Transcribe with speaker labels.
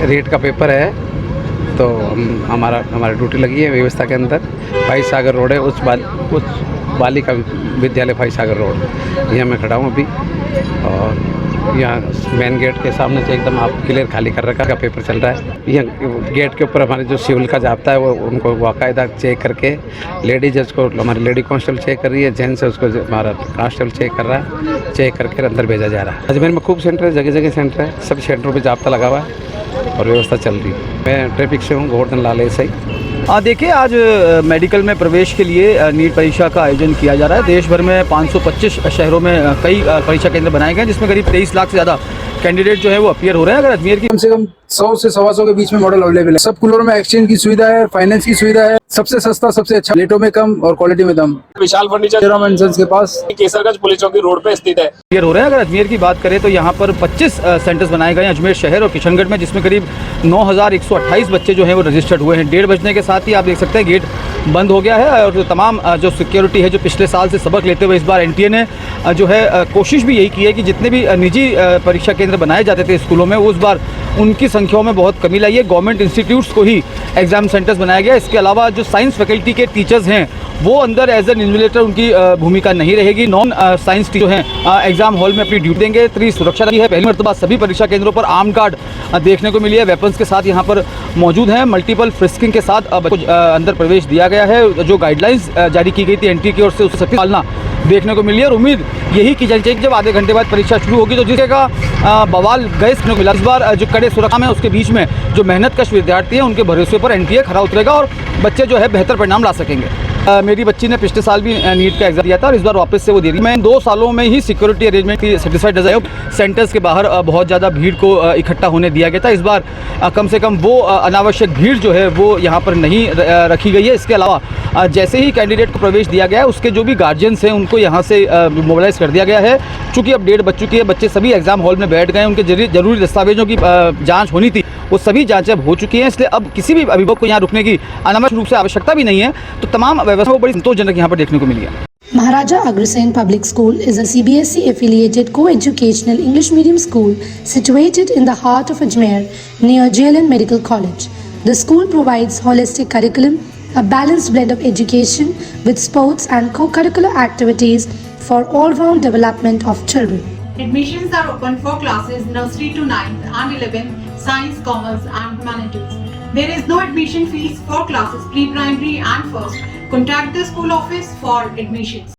Speaker 1: Rate का paper है, तो हमारी ड्यूटी लगी है व्यवस्था के अंदर। भाई सागर रोड है, उच्च बालिका विद्यालय भाई सागर रोड, यहाँ मैं खड़ा हूँ अभी। और यहाँ मेन गेट के सामने से एकदम आप क्लियर खाली कर रखा का पेपर चल रहा है। यहाँ गेट के ऊपर हमारे जो सिविल का जाब्ता है वो उनको बाकायदा चेक करके, लेडीज को हमारी लेडी कांस्टेबल चेक कर रही है, जेंट्स है उसको हमारा कांस्टेबल चेक कर रहा है, चेक करके अंदर भेजा जा रहा है। अजमेर में खूब सेंटर है, जगह जगह सेंटर है, सभी सेंटरों पर जाब्ता लगा हुआ है और व्यवस्था चल रही है। मैं ट्रैफिक से हूँ, गोवर्धन लाल एसआई।
Speaker 2: देखिए, आज मेडिकल में प्रवेश के लिए नीट परीक्षा का आयोजन किया जा रहा है। देश भर में 525 शहरों में कई परीक्षा केंद्र बनाए गए हैं, जिसमें करीब 23 लाख से ज़्यादा कैंडिडेट जो है वो अपीयर हो रहे हैं। अगर अजमेर की
Speaker 3: कम से कम 100 से 125 के बीच में मॉडल अवेलेबल है। सब कूलरों में एक्सचेंज की सुविधा है, फाइनेंस की सुविधा है, सबसे सस्ता, सबसे अच्छा, रेटों में कम और क्वालिटी में दम।
Speaker 4: विशाल फर्नीचर
Speaker 3: के पास
Speaker 4: केसरगंज पुलिस चौकी रोड पे स्थित है।
Speaker 2: अपीयर हो रहे हैं। अगर अजमेर की बात करें तो यहाँ पर 25 सेंटर्स बनाए गए हैं अजमेर शहर और किशनगढ़ में, जिसमें करीब 9128 बच्चे जो हैं वो रजिस्टर्ड हुए हैं। 1:30 बजने के साथ ही आप देख सकते हैं गेट बंद हो गया है। और तमाम जो सिक्योरिटी है, जो पिछले साल से सबक लेते हुए इस बार एनटीए ने जो है कोशिश भी यही की है कि जितने भी निजी परीक्षा केंद्र बनाए जाते थे स्कूलों में, उस बार उनकी संख्याओं में बहुत कमी लाई है। गवर्नमेंट इंस्टीट्यूट्स को ही एग्जाम सेंटर्स बनाया गया। इसके अलावा जो साइंस फैकल्टी के टीचर्स हैं वो अंदर एज एन इन्विजिलेटर उनकी भूमिका नहीं रहेगी। नॉन साइंस टीचर हैं एग्जाम हॉल में अपनी ड्यूटी देंगे। त्रि सुरक्षा की है। पहली मरतबा सभी परीक्षा केंद्रों पर आर्म गार्ड देखने को मिली है, वेपन्स के साथ यहाँ पर मौजूद हैं। मल्टीपल फ्रिस्किंग के साथ अंदर प्रवेश दिया गया है। जो गाइडलाइंस जारी की गई थी एनटीए की ओर से, उससे सख्ती पालना देखने को मिली है। और उम्मीद यही की जानी चाहिए कि जब आधे घंटे बाद परीक्षा शुरू होगी तो जिसका बवाल गैस को मिला, इस बार जो कड़े सुरक्षा में उसके बीच में जो मेहनतकश विद्यार्थी हैं उनके भरोसे पर एनटीए खरा उतरेगा और बच्चे जो है बेहतर परिणाम ला सकेंगे। मेरी बच्ची ने पिछले साल भी नीट का एग्जाम दिया था और इस बार वापस से वो दे रही है। मैं 2 सालों में ही सिक्योरिटी अरेंजमेंट की सेटिस्फाइड नजर आया। सेंटर्स के बाहर बहुत ज़्यादा भीड़ को इकट्ठा होने दिया गया था। इस बार कम से कम वो अनावश्यक भीड़ जो है वो यहाँ पर नहीं रखी गई है। इसके अलावा जैसे ही कैंडिडेट को प्रवेश दिया गया है, उसके जो भी गार्जियंस हैं उनको यहाँ से मोबिलाइज कर दिया गया है। चूँकि अब 1:30 बज चुकी है, बच्चे सभी एग्जाम हॉल में बैठ गए हैं। उनके जरूरी दस्तावेजों की जाँच होनी थी, वो सभी जाँचें अब हो चुकी हैं। इसलिए अब किसी भी अभिभावक को यहाँ रुकने की अनावश्यक रूप से आवश्यकता भी नहीं है। तो तमाम व्यवस्था को बड़ी संतोषजनक यहाँ पर देखने को मिली है।
Speaker 5: Maharaja Agrasen Public School is a CBSE affiliated co-educational English medium school situated in the heart of Ajmer near JLN Medical College. The school provides holistic curriculum, a balanced blend of education with sports and co-curricular activities for all-round development of children.
Speaker 6: Admissions are open for classes nursery to 9th and 11th, science, commerce and humanities. There is no admission fees for classes pre-primary and first. Contact the school office for admissions.